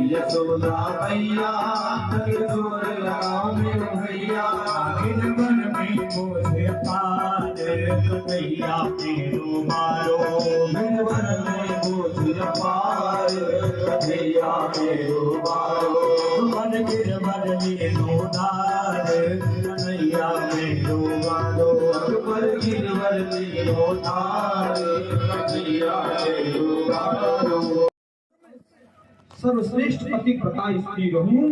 यशोदा भैया भैया वन में बोझे पारे भैया मेरो मारो वन में बोझे पारे भैया मेरो मारो मन गिरवर मेरो दार भैया मेरो मारो पर गिरवर मेरो दार भैया मेरो मारो। सर्वश्रेष्ठ पति प्रता स्त्री रहूं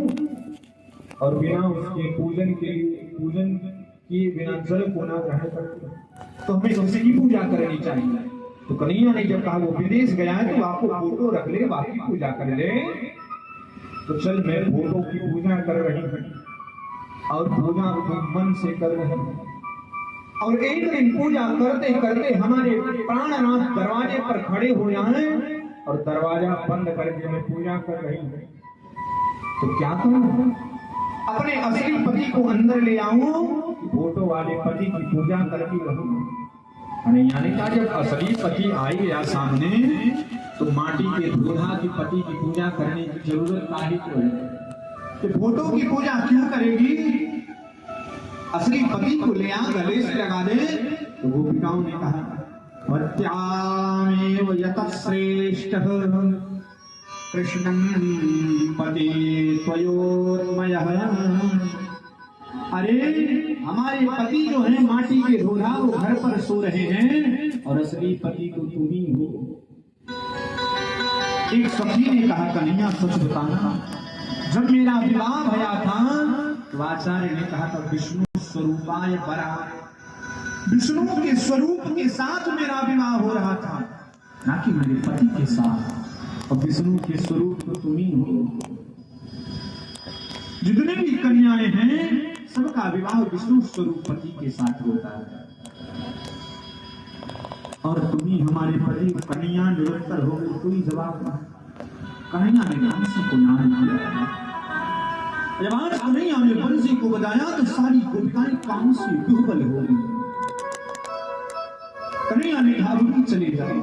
और बिना उसके पूजन किए बिना जल को न ग्रहण करते तो हमें उसी की पूजा करनी चाहिए। तो कन्हैया ने जब कहा वो विदेश गया है तो आपको फोटो रख ले बाकी पूजा कर ले। तो चल मैं फोटो की पूजा कर रही हूँ और पूजा मन से कर रही हूँ। और एक दिन पूजा करते करते हमारे प्राणनाथ दरवाजे पर खड़े हो जाए और दरवाजा बंद करके मैं पूजा कर रही हूँ तो क्या करूं? अपने असली पति को अंदर ले आऊं, फोटो वाले पति की पूजा करती रहूं। कन्हैया ने कहा जब असली पति आए या सामने तो माटी के दूल्हा की पति की पूजा करने की जरूरत काहे को है? तो फोटो की पूजा क्यों करेगी? असली पति को ले आ गले से लगा दे। तो गोपिकाओं ने कहा पत्यामेव यतः श्रेष्ठः कृष्णं पति त्वयोर्मयः। अरे हमारे पति जो है माटी के दूल्हा वो घर पर सो रहे हैं और असली पति तो तुम ही हो। एक सखी ने कहा कन्हैया सच बताना जब मेरा विवाह भया था तो आचार्य ने कहा था विष्णु स्वरूपाय वरा, विष्णु के स्वरूप के साथ मेरा विवाह हो रहा था ना कि मेरे पति के साथ। और विष्णु के स्वरूप तो तुम ही हो। जितने भी कन्याएं हैं सबका विवाह विष्णु स्वरूप पति के साथ होता है और तुम ही हमारे पति कन्या निरंतर हो गई। कोई जवाब नहीं। कन्हैया ने बंसी को नाम दिया। जब आज कन्हैया ने बंसी को बजाया तो सारी गोपिकाएं काम से विह्वल हो गई। कन्हैया ने कहा चले जाओ।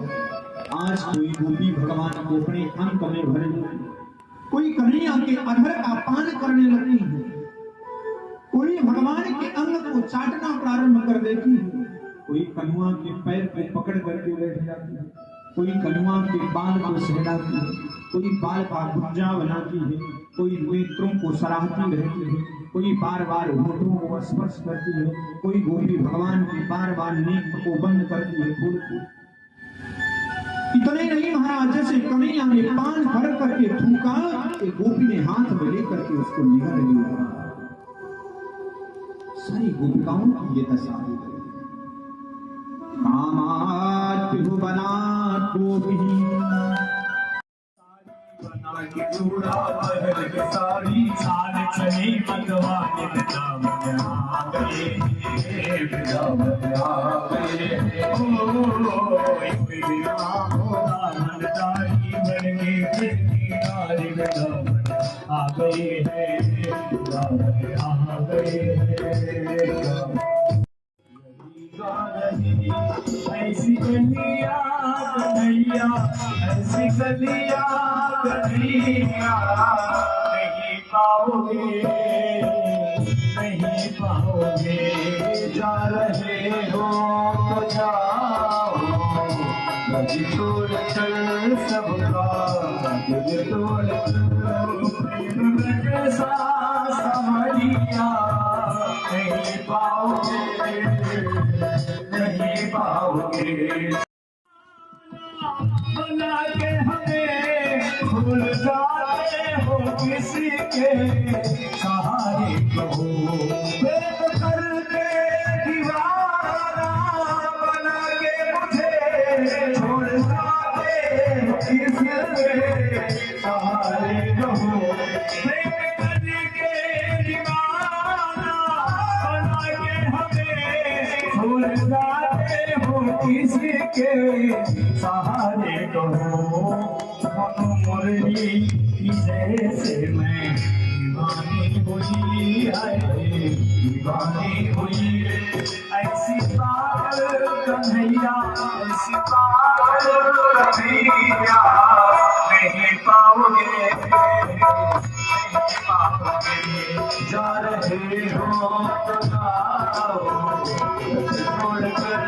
आज कोई गोपी भगवान को अपने अंक में भरे, कोई कन्हैया के अधर का पान करने लगती है, कोई भगवान के अंग को चाटना प्रारंभ कर देती है, कोई कन्हुआ के पैर को पकड़ करके बैठ जाती है, कोई कन्हुआ के बाल को सहलाती है, कोई बाल का गुंजा बनाती है, कोई नेत्रों को सराहती रहती है, कोई बार बार होठों को स्पर्श करती है, कोई गोपी भगवान की बार बार नेत्र को बंद करती है, बोलती है। इतने नहीं महाराज, जैसे कन्हैया ने पान भर करके थूका, एक गोपी ने हाथ में लेकर के उसको निगल लिया। सारी गोपिकाओं की ये दशा है। कामात बना गोपी चूड़ा बहल के साड़ी छान चली मतवानी बिदाम आ गए बिदाम आ गए बिना होना मनदारी बन के फिरकी नारी बिदाम आ गए हैं बिदाम आ गए हैं। ऐसी गलिया कन्हैया, ऐसी गलिया कन्हैया, नहीं पाओगे नहीं पाओगे। जा रहे हो तो जाओ, दिल तोड़ कर सबका दिल तोड़ कर प्रेम जैसा संवरिया नहीं पाओगे नहीं पाओगे। बना के हमें भूल जाते हो किसी के सहारे कहो, प्रेम करके दीवाना बना के मुझे छोड़ जाते हो किसके सहारे कहो। प्रेम करके दीवाना बना के हमें भूल जाते हो किसके सहारे कहो। मनो मुरली जैसे मैं दीवानी हुई है दीवानी हुई, ऐसी पागल कन्हैया ऐसी पागल कन्हैया नहीं पाओगे नहीं पाओगे। जा रहे हो तो जाओ, छोड़ कर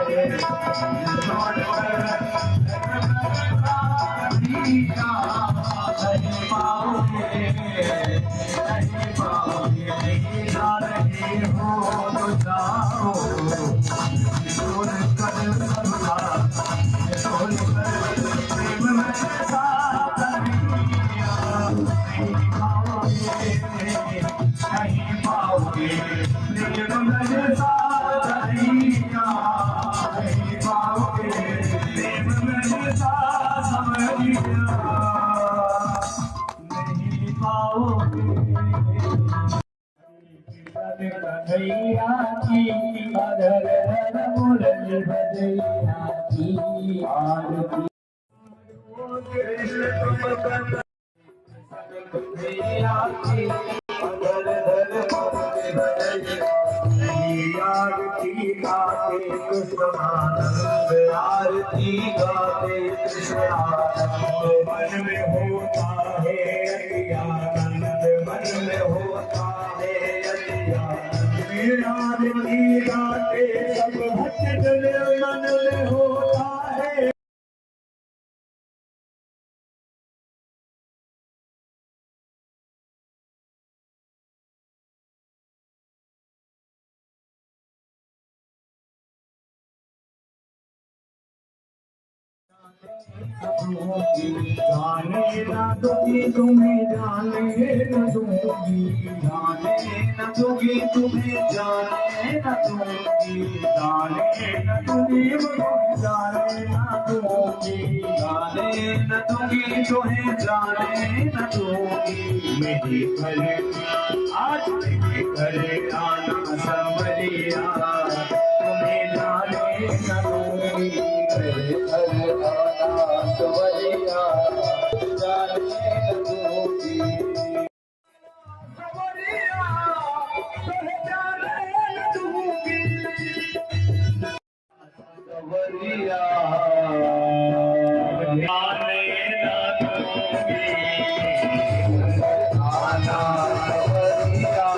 है छोड़ कर नहीं पाओगे नहीं पाओगे। जा रहे हो तो जाओ, छोड़ कर सबका छोड़ कर प्रेम में साथ नहीं पाओगे नहीं पाओगे। प्रेम में साथ नहीं पाओगे प्रेम में साथ समझिया नहीं पाओगे। कन्हैया की अधर मुरली भजैया की आरती कन्हैया की अधर मुरली भजैया आरती गाते कृष्णानंद आरती गाते कृष्णानंद। मन में होता है अतिआनंद मन में होता है अतिआनंद। आरती गाते सब भक्त जन मन में होता है। जाने न दूंगी तुम्हें जाने न दूंगी जाने न दूंगी तुम्हें जाने न दूंगी जाने न दूंगी जाने न दूंगी जाने न दूंगी तुम्हें जाने न दूंगी। मेरे घर आज मेरे घर आना संवरिया तुम्हें जाने न दूंगी। मेरे घर आना संवरिया जाने न दूंगी। संवरिया तुम्हें जाने न दूंगी। संवरिया जाने न दूंगी। आना संवरिया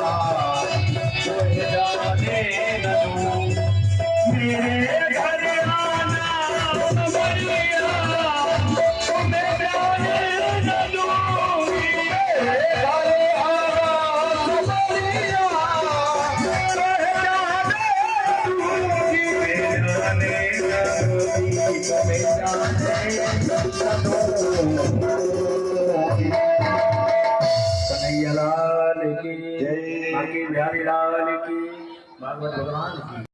तुम्हें जाने न दूंगी। मेरे घर आना संवरिया तुम्हें जाने न दूंगी। मेरे घर आना संवरिया जाने नगरी तुम्हें जाने कन्हैया लाल की जय, बाकी बिहारी लाल की, भागवत भगवान की।